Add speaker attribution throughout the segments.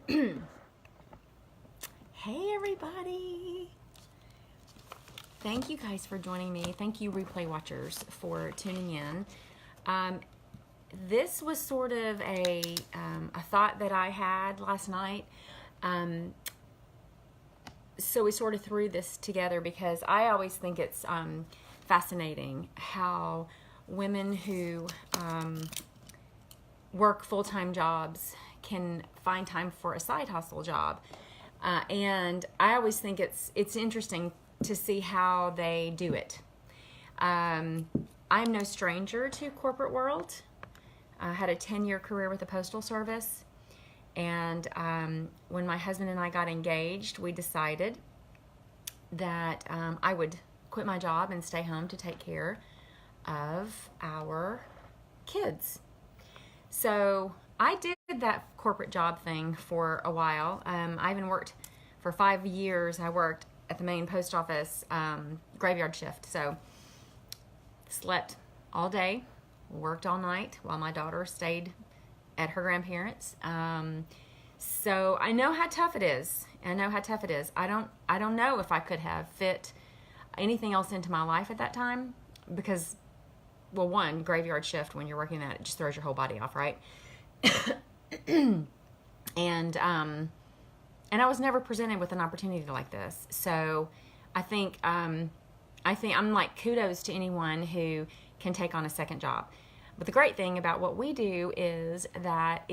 Speaker 1: Hey everybody! Thank you guys for joining me. Thank you replay watchers for tuning in. Um, this was sort of a thought that I had last night. So we sort of threw this together because I always think it's fascinating how women who work full-time jobs can find time for a side hustle job. And I always think it's interesting to see how they do it. I'm no stranger to corporate world. I had a 10-year career with the Postal Service. And when my husband and I got engaged, we decided that I would quit my job and stay home to take care of our kids. So I did that corporate job thing for a while. I even worked for 5 years. I worked at the main post office graveyard shift. So slept all day, worked all night while my daughter stayed at her grandparents'. So I know how tough it is. I don't know if I could have fit anything else into my life at that time because, well, one, graveyard shift, when you're working that, it just throws your whole body off, right? and I was never presented with an opportunity like this. So I think I'm like, kudos to anyone who can take on a second job. But the great thing about what we do is that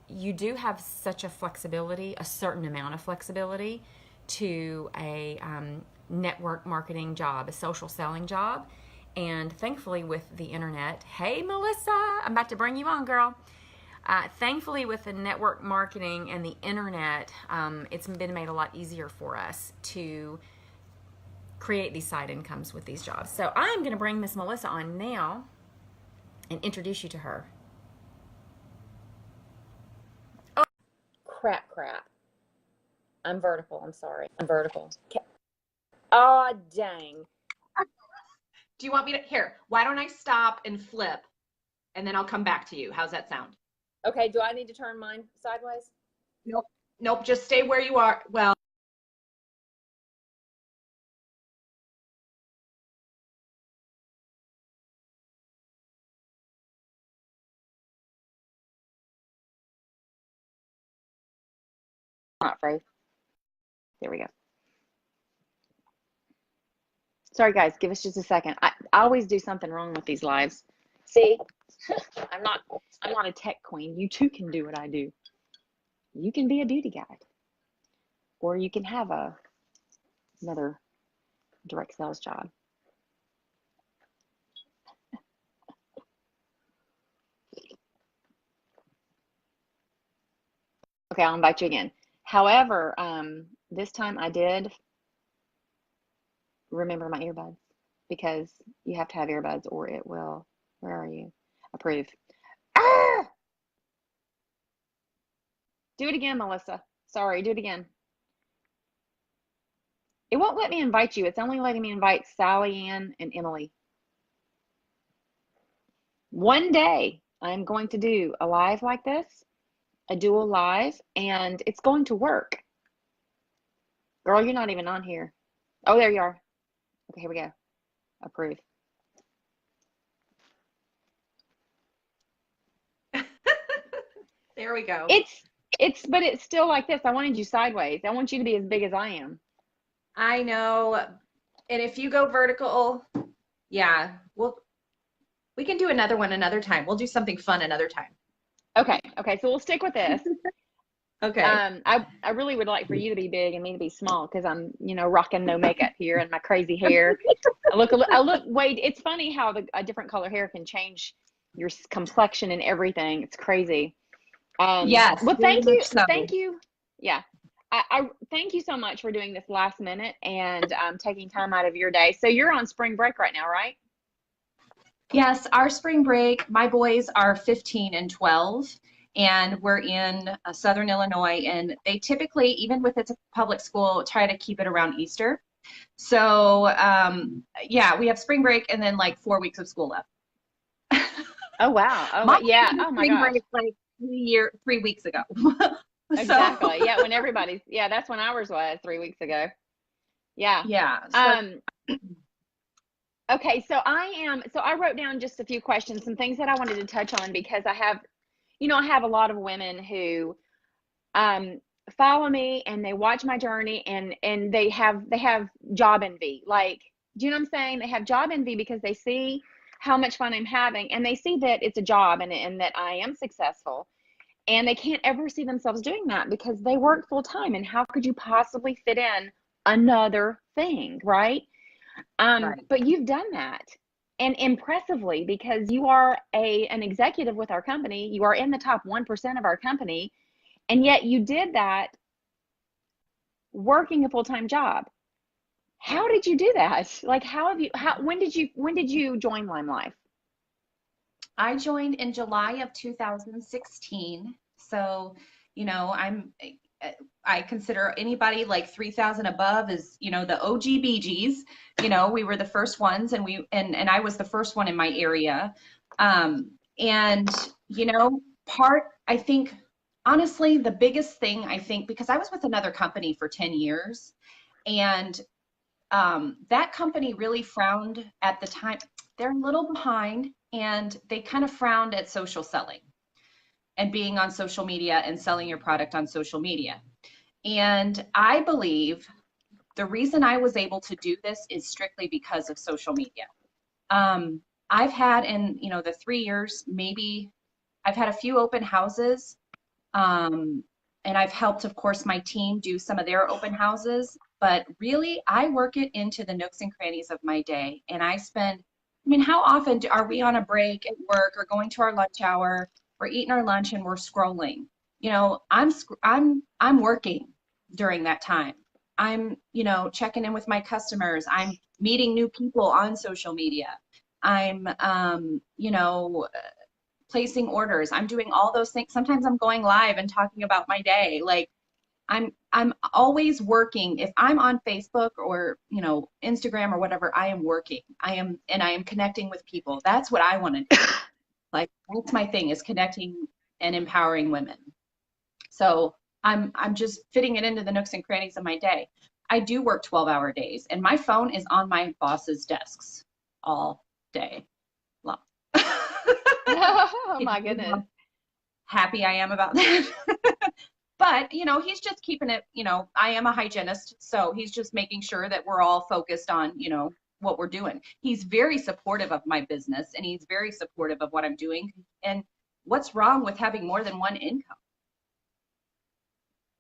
Speaker 1: you do have such a flexibility, a certain amount of flexibility to a network marketing job, a social selling job. And thankfully with the internet, hey Melissa, I'm about to bring you on, girl. Thankfully with the network marketing and the internet, it's been made a lot easier for us to create these side incomes with these jobs. So I'm going to bring Miss Melissa on now and introduce you to her. Oh, crap. I'm vertical. I'm sorry. I'm vertical. Oh, dang.
Speaker 2: Do you want me to, here, why don't I stop and flip and then I'll come back to you. How's that sound?
Speaker 1: Okay, do I need to turn mine sideways?
Speaker 2: Nope, just stay where you are. Well,
Speaker 1: Not Faith. There we go. Sorry guys, give us just a second. I always do something wrong with these lives. See, I'm not a tech queen. You too can do what I do. You can be a beauty guide, or you can have another direct sales job. Okay, I'll invite you again. However, this time I did remember my earbuds because you have to have earbuds or it will, where are you? Approve. Ah! Do it again, Melissa. Sorry, do it again. It won't let me invite you. It's only letting me invite Sally Ann and Emily. One day I'm going to do a live like this, a dual live, and it's going to work. Girl, you're not even on here. Oh, there you are. Okay, here we go. Approve.
Speaker 2: there we go.
Speaker 1: But it's still like this. I wanted you sideways. I want you to be as big as I am.
Speaker 2: I know. And if you go vertical, yeah, we can do another one another time. We'll do something fun another time.
Speaker 1: Okay, so we'll stick with this.
Speaker 2: Okay.
Speaker 1: I really would like for you to be big and me to be small because I'm, rocking no makeup here and my crazy hair. I look, Wade, it's funny how a different color hair can change your complexion and everything. It's crazy.
Speaker 2: Yes.
Speaker 1: Well, thank you.
Speaker 2: So.
Speaker 1: Thank you. Yeah. I thank you so much for doing this last minute and taking time out of your day. So you're on spring break right now, right?
Speaker 2: Yes, our spring break, my boys are 15 and 12, and we're in Southern Illinois, and they typically, even with it's a public school, try to keep it around Easter. So, yeah, we have spring break and then like 4 weeks of school left.
Speaker 1: Oh, wow. Oh, yeah. Oh, my gosh.
Speaker 2: Break like 3 weeks ago. So
Speaker 3: Exactly. Yeah, when everybody's, yeah, that's when ours was 3 weeks ago. Yeah.
Speaker 2: yeah, so
Speaker 3: Um, okay, so I wrote down just a few questions, some things that I wanted to touch on because I have a lot of women who um follow me and they watch my journey and they have job envy. Like, do you know what I'm saying? They have job envy because they see how much fun I'm having and they see that it's a job and that I am successful. And they can't ever see themselves doing that because they work full time. And how could you possibly fit in another thing, right?
Speaker 2: right.
Speaker 3: But you've done that and impressively because you are an executive with our company. You are in the top 1% of our company. And yet you did that working a full-time job. How
Speaker 2: Right.
Speaker 3: did you do that? Like, when did you join LimeLife?
Speaker 2: I joined in July of 2016. So, I consider anybody like 3,000 above is, the OGBGs. We were the first ones and I was the first one in my area. And, I think, honestly, the biggest thing I think, because I was with another company for 10 years and that company really frowned at the time. They're a little behind and they kind of frowned at social selling and being on social media and selling your product on social media. And I believe the reason I was able to do this is strictly because of social media. I've had in, the 3 years, maybe I've had a few open houses. And I've helped, of course, my team do some of their open houses, but really I work it into the nooks and crannies of my day. And how often are we on a break at work or going to our lunch hour, we're eating our lunch and we're scrolling? I'm working during that time. I'm, checking in with my customers. I'm meeting new people on social media. I'm, placing orders. I'm doing all those things. Sometimes I'm going live and talking about my day. Like I'm always working. If I'm on Facebook or, Instagram or whatever, I am working. I am connecting with people. That's what I want to do. Like that's my thing is connecting and empowering women. So I'm just fitting it into the nooks and crannies of my day. I do work 12-hour days and my phone is on my boss's desks all day long.
Speaker 3: Oh my goodness.
Speaker 2: Happy I am about that. But, he's just keeping it, I am a hygienist, so he's just making sure that we're all focused on, what we're doing. He's very supportive of my business and he's very supportive of what I'm doing. And what's wrong with having more than one income?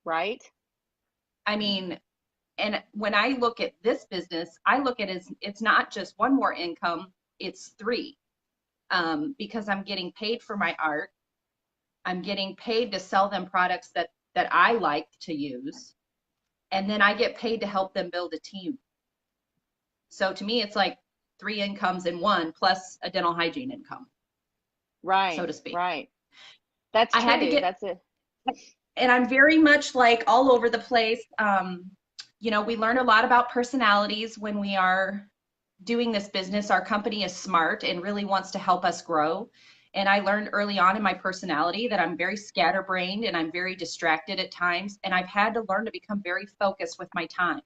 Speaker 3: Right?
Speaker 2: I mean, and when I look at this business, I look at it as it's not just one more income, it's three. Because I'm getting paid for my art. I'm getting paid to sell them products that I like to use. And then I get paid to help them build a team. So to me, it's like three incomes in one plus a dental hygiene income, so
Speaker 3: Right.
Speaker 2: to speak.
Speaker 3: Right. That's
Speaker 2: I had to
Speaker 3: true.
Speaker 2: get,
Speaker 3: That's it.
Speaker 2: and I'm very much like all over the place. We learn a lot about personalities when we are doing this business. Our company is smart and really wants to help us grow. And I learned early on in my personality that I'm very scatterbrained and I'm very distracted at times. And I've had to learn to become very focused with my time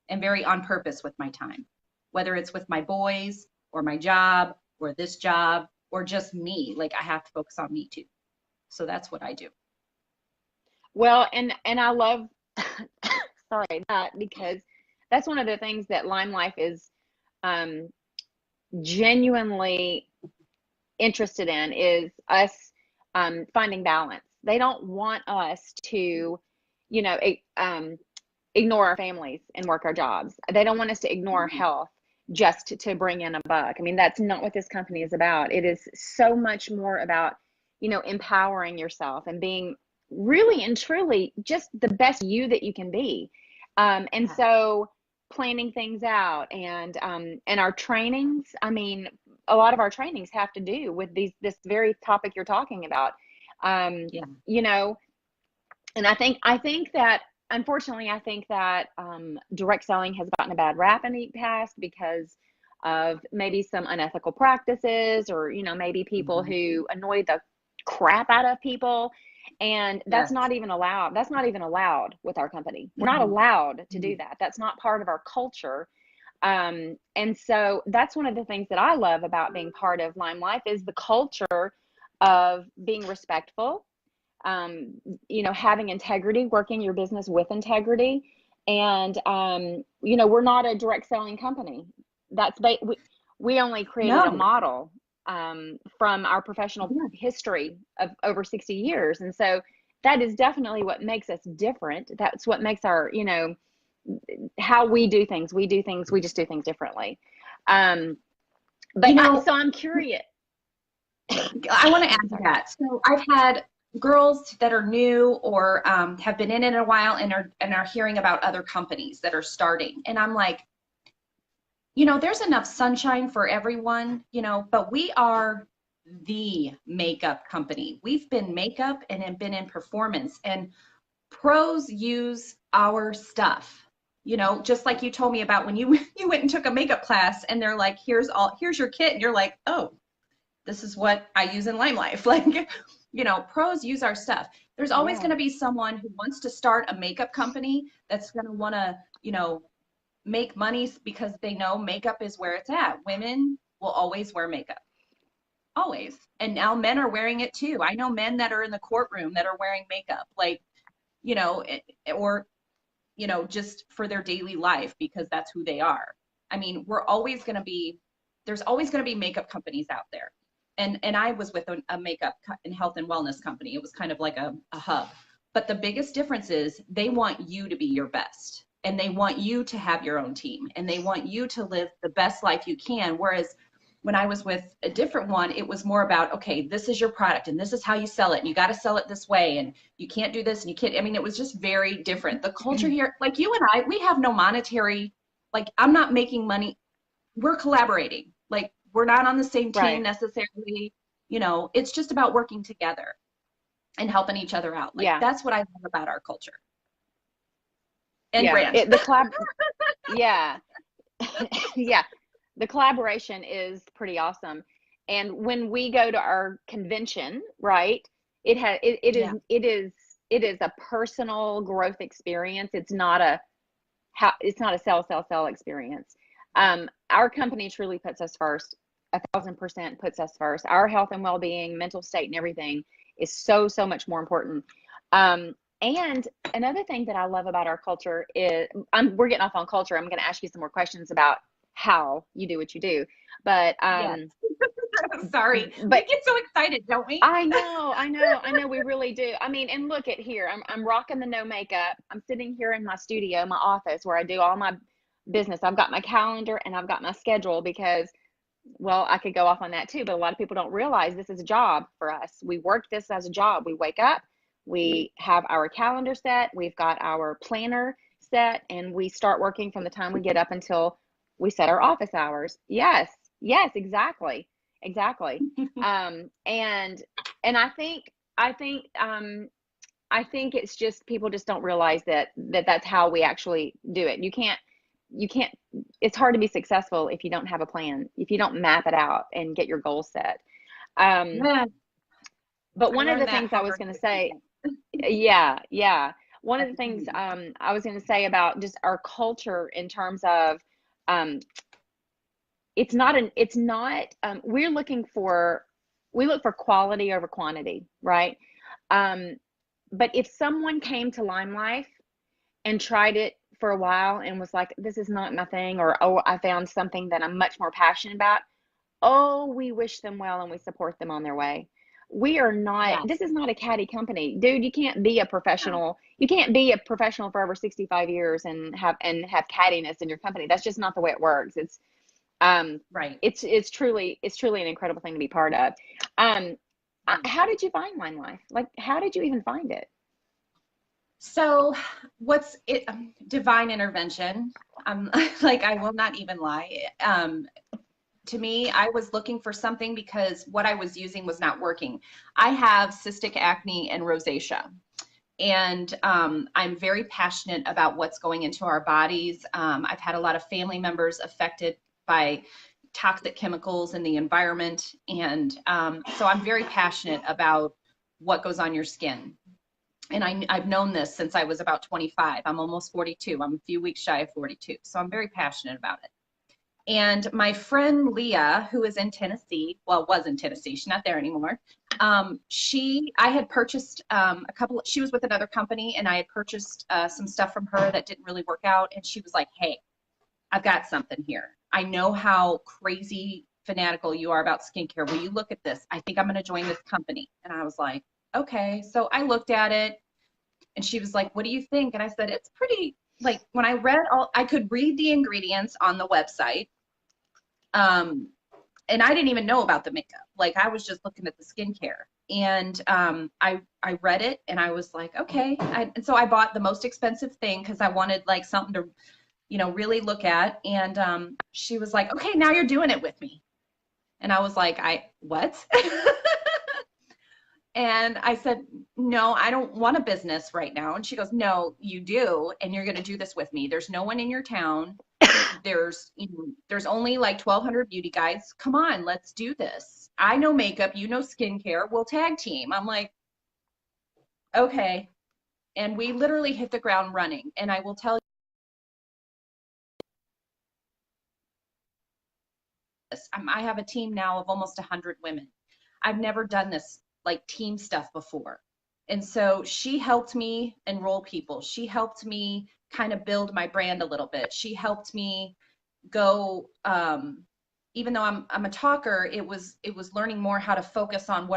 Speaker 2: and very on purpose with my time, whether it's with my boys or my job or this job or just me. Like I have to focus on me too. So that's what I do.
Speaker 3: Well, and I love sorry, that because that's one of the things that Lime Life is um genuinely interested in is us finding balance. They don't want us to, you know, ignore our families and work our jobs. They don't want us to ignore our health just to bring in a buck. I mean, that's not what this company is about. It is so much more about, empowering yourself and being really and truly just the best you that you can be. And
Speaker 2: Yeah.
Speaker 3: so planning things out and our trainings, I mean, a lot of our trainings have to do with this very topic you're talking about. Um,
Speaker 2: Yeah.
Speaker 3: you know, and I think that unfortunately, I think that direct selling has gotten a bad rap in the past because of maybe some unethical practices or maybe people
Speaker 2: Mhm.
Speaker 3: who annoy the crap out of people. And that's
Speaker 2: Yes.
Speaker 3: not even allowed. That's not even allowed with our company. We're not
Speaker 2: Mhm.
Speaker 3: allowed to do
Speaker 2: Mhm.
Speaker 3: that. That's not part of our culture. And so that's one of the things that I love about being part of LimeLife is the culture of being respectful, having integrity, working your business with integrity. And, we're not a direct selling company. We only created a
Speaker 2: No.
Speaker 3: model from our professional
Speaker 2: Yeah.
Speaker 3: history of over 60 years. And so that is definitely what makes us different. That's what makes our, how we do things. We just do things differently.
Speaker 2: You know,
Speaker 3: So I'm curious.
Speaker 2: I want to add to
Speaker 3: Sorry.
Speaker 2: that. So I've had girls that are new or have been in it a while and are hearing about other companies that are starting, and I'm like, there's enough sunshine for everyone, but we are the makeup company. We've been makeup and have been in performance, and pros use our stuff. Just like you told me about when you you went and took a makeup class, and they're like, here's your kit, and you're like, oh, this is what I use in LimeLife. Like, pros use our stuff. There's always
Speaker 3: Yeah.
Speaker 2: going to be someone who wants to start a makeup company that's going to want to, make money because they know makeup is where it's at. Women will always wear makeup. Always. And now men are wearing it too. I know men that are in the courtroom that are wearing makeup, like, or, just for their daily life because that's who they are. I mean, there's always going to be makeup companies out there. And I was with a makeup and health and wellness company. It was kind of like a hub. But the biggest difference is they want you to be your best, and they want you to have your own team, and they want you to live the best life you can. Whereas when I was with a different one, it was more about, okay, this is your product and this is how you sell it. And you got to sell it this way. And you can't do this and you can't. I mean, it was just very different. The culture here, like you and I, we have no monetary, like I'm not making money. We're collaborating. Like we're not on the same team
Speaker 3: Right.
Speaker 2: necessarily. It's just about working together and helping each other out. Like
Speaker 3: Yeah.
Speaker 2: that's what I love about our culture and
Speaker 3: Yeah.
Speaker 2: brand.
Speaker 3: Yeah. Yeah. The collaboration is pretty awesome. And when we go to our convention, right,
Speaker 2: Yeah.
Speaker 3: it is a personal growth experience. It's not a sell experience. Our company truly puts us first. 1,000% puts us first. Our health and well-being, mental state, and everything is so, so much more important. And another thing that I love about our culture is, we're getting off on culture. I'm going to ask you some more questions about how you do what you do. But
Speaker 2: Yes. Sorry. We
Speaker 3: but
Speaker 2: get so excited, don't we?
Speaker 3: I know, we really do. I mean, and look at here. I'm rocking the no makeup. I'm sitting here in my studio, my office where I do all my business. I've got my calendar and I've got my schedule because, well, I could go off on that too, but a lot of people don't realize this is a job for us. We work this as a job. We wake up, we have our calendar set, we've got our planner set, and we start working from the time we get up until we set our office hours. Yes, exactly. Exactly. And I think it's just people just don't realize that's how we actually do it. You can't it's hard to be successful if you don't have a plan, if you don't map it out and get your goals set. Um,
Speaker 2: Yeah,
Speaker 3: but
Speaker 2: I
Speaker 3: one of the
Speaker 2: learned that
Speaker 3: things I was
Speaker 2: hard.
Speaker 3: going to say, yeah. One of the things
Speaker 2: Mhm.
Speaker 3: I was going to say about just our culture in terms of um, it's not we look for quality over quantity, right? Um, but if someone came to LimeLife and tried it for a while and was like, this is not my thing, or oh, I found something that I'm much more passionate about, oh, we wish them well and we support them on their way. We are not,
Speaker 2: Yes.
Speaker 3: this is not a catty company. Dude, you can't be a
Speaker 2: No.
Speaker 3: professional. You can't be a professional for over 65 years and have cattiness in your company. That's just not the way it works. Um
Speaker 2: Right.
Speaker 3: it's truly an incredible thing to be part of. Um
Speaker 2: Right.
Speaker 3: how did you find Line Life? Like, how did you even find it?
Speaker 2: So what's it? Divine intervention. Like I will not even lie. To me, I was looking for something because what I was using was not working. I have cystic acne and rosacea. And I'm very passionate about what's going into our bodies. I've had a lot of family members affected by toxic chemicals in the environment. And so I'm very passionate about what goes on your skin. And I've known this since I was about 25. I'm almost 42. I'm a few weeks shy of 42. So I'm very passionate about it. And my friend Leah, who is in Tennessee, well, was in Tennessee, she's not there anymore. I had purchased she was with another company, and I had purchased some stuff from her that didn't really work out. And she was like, hey, I've got something here. I know how crazy fanatical you are about skincare. Will you look at this? I think I'm going to join this company. And I was like, okay. So I looked at it, and she was like, what do you think? And I said, it's pretty, like, when I read I could read the ingredients on the website. And I didn't even know about the makeup. Like, I was just looking at the skincare, and I read it, and I was like, okay. And so I bought the most expensive thing because I wanted like something to, really look at. And she was like, okay, now you're doing it with me. And I was like, what? And I said, no, I don't want a business right now. And she goes, no, you do. And you're going to do this with me. There's no one in your town. There's only like 1,200 beauty guides. Come on, let's do this. I know makeup, you know skincare. We'll tag team. I'm like, okay. And we literally hit the ground running. And I will tell you this, I have a team now of almost 100 women. I've never done this like team stuff before. And so she helped me enroll people. She helped me kind of build my brand a little bit. She helped me go, even though I'm a talker, it was learning more how to focus on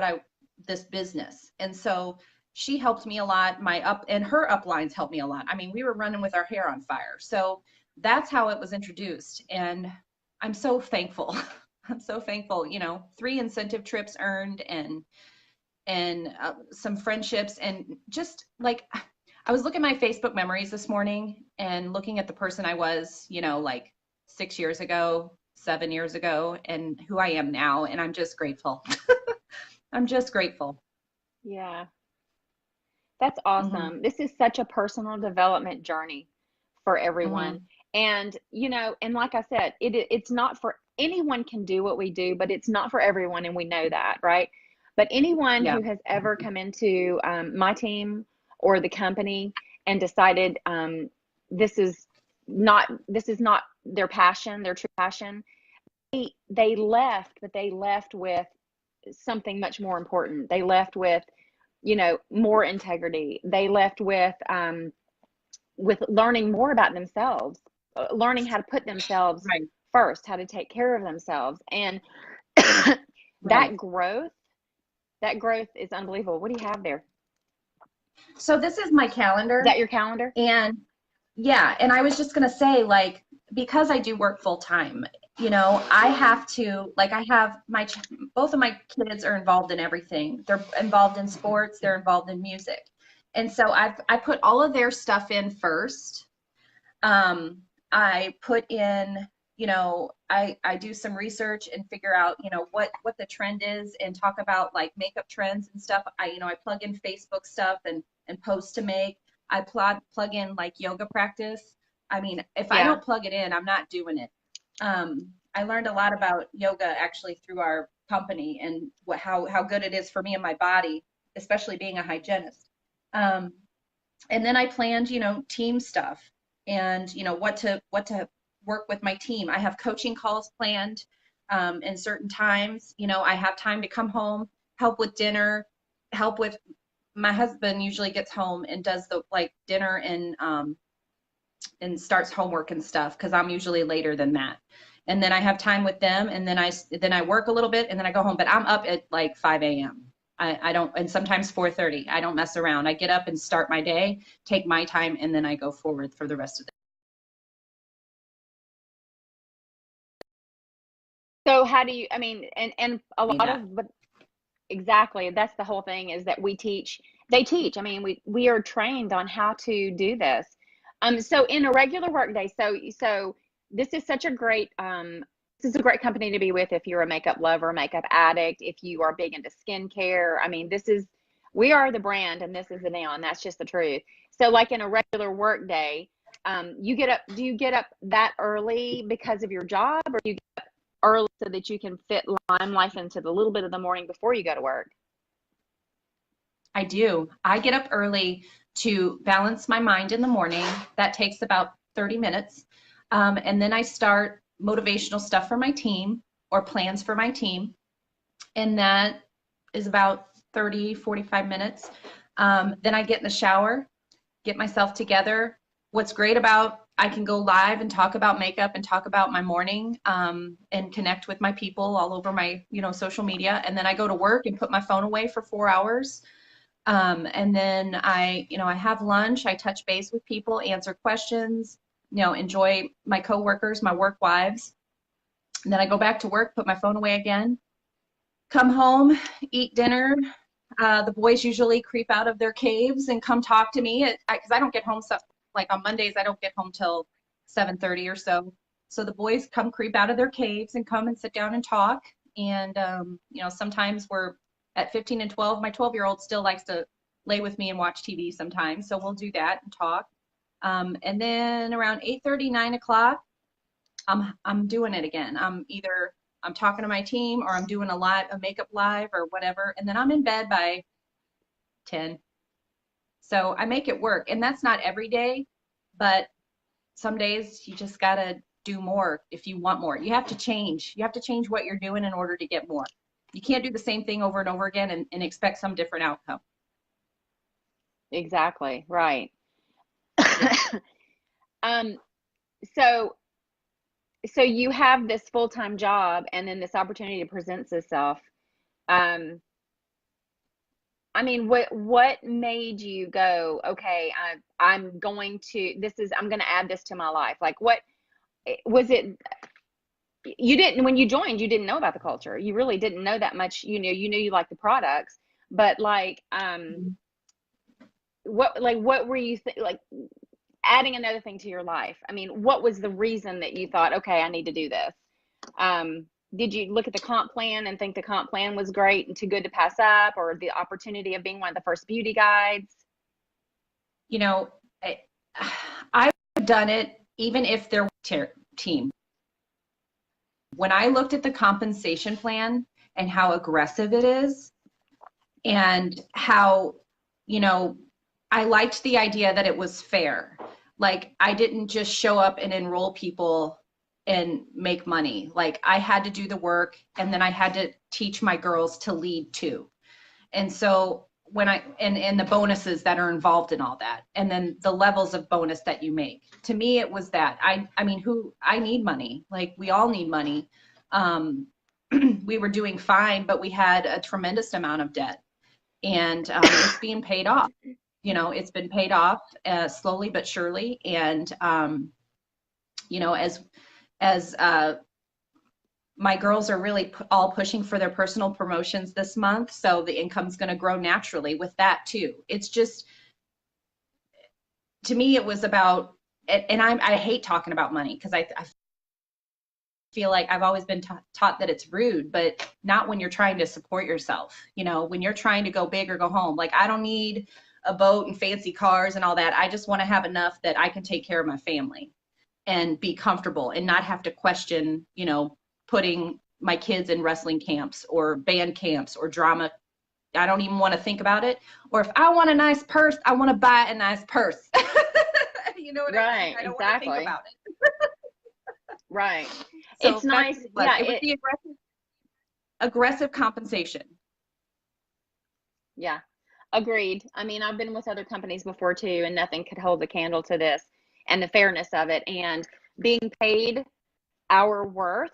Speaker 2: this business. And so she helped me a lot. And her uplines helped me a lot. I mean, we were running with our hair on fire. So that's how it was introduced. And I'm so thankful. I'm so thankful, 3 incentive trips earned, and some friendships, and just like, I was looking at my Facebook memories this morning and looking at the person I was, like 6 years ago, 7 years ago, and who I am now. And I'm just grateful. I'm just grateful.
Speaker 3: Yeah. That's awesome.
Speaker 2: Mm-hmm.
Speaker 3: This is such a personal development journey for everyone.
Speaker 2: Mm-hmm.
Speaker 3: And, and like I said, it's not for anyone can do what we do, but it's not for everyone. And we know that, right? But anyone
Speaker 2: Yeah.
Speaker 3: who has ever come into my team or the company and decided this is not their passion, their true passion, they left, but they left with something much more important. They left with, more integrity. They left with learning more about themselves, learning how to put themselves
Speaker 2: Right.
Speaker 3: first, how to take care of themselves. And
Speaker 2: Right.
Speaker 3: that growth is unbelievable. What do you have there?
Speaker 2: So this is my calendar.
Speaker 3: Is that your calendar?
Speaker 2: And yeah, and I was just going to say, like, because I do work full time, I have to, like, both of my kids are involved in everything. They're involved in sports, they're involved in music. And so I put all of their stuff in first. I put in, I do some research and figure out, what the trend is, and talk about like makeup trends and stuff. I plug in Facebook stuff and posts to make. I plug in like yoga practice. I mean, if I don't plug it in, I'm not doing it. I learned a lot about yoga actually through our company, and how good it is for me and my body, especially being a hygienist. And then I planned, team stuff, and what to work with my team. I have coaching calls planned in certain times. I have time to come home, help with dinner, help with my husband usually gets home and does the like dinner and starts homework and stuff, because I'm usually later than that. And then I have time with them, and then I work a little bit, and then I go home. But I'm up at like 5 a.m. I don't, and sometimes 4:30. I don't mess around. I get up and start my day, take my time, and then I go forward for the rest of the
Speaker 3: day. So how do you, and a lot of, but exactly, that's the whole thing, is that they teach. I mean, we are trained on how to do this. So in a regular work day, so this is such a great, this is a great company to be with if you're a makeup lover, makeup addict, if you are big into skincare. I mean, we are the brand, and this is the nail, and that's just the truth. So like in a regular work day, do you get up that early because of your job, or do you get up early so that you can fit LimeLife into the little bit of the morning before you go to work?
Speaker 2: I do. I get up early to balance my mind in the morning. That takes about 30 minutes. And then I start motivational stuff for my team or plans for my team. And that is about 30, 45 minutes. Then I get in the shower, get myself together. What's great about I can go live and talk about makeup and talk about my morning, and connect with my people all over my, social media. And then I go to work and put my phone away for 4 hours. And then I have lunch, I touch base with people, answer questions, enjoy my coworkers, my work wives. And then I go back to work, put my phone away again, come home, eat dinner. The boys usually creep out of their caves and come talk to me because I don't get home like on Mondays. I don't get home till 7:30 or so. So the boys come creep out of their caves and come and sit down and talk. And sometimes we're at 15 and 12. My 12-year-old still likes to lay with me and watch TV sometimes, so we'll do that and talk. And then around 8:30, 9 o'clock, I'm doing it again. I'm talking to my team, or I'm doing a makeup live or whatever, and then I'm in bed by 10. So I make it work, and that's not every day, but some days you just gotta do more if you want more. You have to change. You have to change what you're doing in order to get more. You can't do the same thing over and over again and expect some different outcome.
Speaker 3: Exactly. Right. So you have this full-time job, and then this opportunity presents itself. I mean, what made you go, okay, I'm going to add this to my life? Like, what was it? When you joined, you didn't know about the culture. You really didn't know that much. You knew you liked the products, but like, what were you like adding another thing to your life? I mean, what was the reason that you thought, okay, I need to do this? Did you look at the comp plan and think the comp plan was great and too good to pass up, or the opportunity of being one of the first beauty guides?
Speaker 2: I've done it even if they're team. When I looked at the compensation plan and how aggressive it is, and how, I liked the idea that it was fair. Like, I didn't just show up and enroll people and make money. Like, I had to do the work, and then I had to teach my girls to lead too. And so and the bonuses that are involved in all that, and then the levels of bonus that you make. To me, it was that I need money. Like, we all need money. We were doing fine, but we had a tremendous amount of debt, and it's being paid off. It's been paid off slowly but surely. And as my girls are really all pushing for their personal promotions this month, so the income's going to grow naturally with that too. It's just, to me, it was about, and I hate talking about money because I feel like I've always been taught that it's rude, but not when you're trying to support yourself. When you're trying to go big or go home. Like, I don't need a boat and fancy cars and all that. I just want to have enough that I can take care of my family and be comfortable and not have to question, putting my kids in wrestling camps or band camps or drama. I don't even want to think about it. Or if I want a nice purse, I want to buy a nice purse. You know what I mean? I don't want to think about it.
Speaker 3: Right.
Speaker 2: So
Speaker 3: it's nice. Yeah.
Speaker 2: It was the aggressive compensation.
Speaker 3: Yeah. Agreed. I mean, I've been with other companies before too, and nothing could hold a candle to this, and the fairness of it, and being paid our worth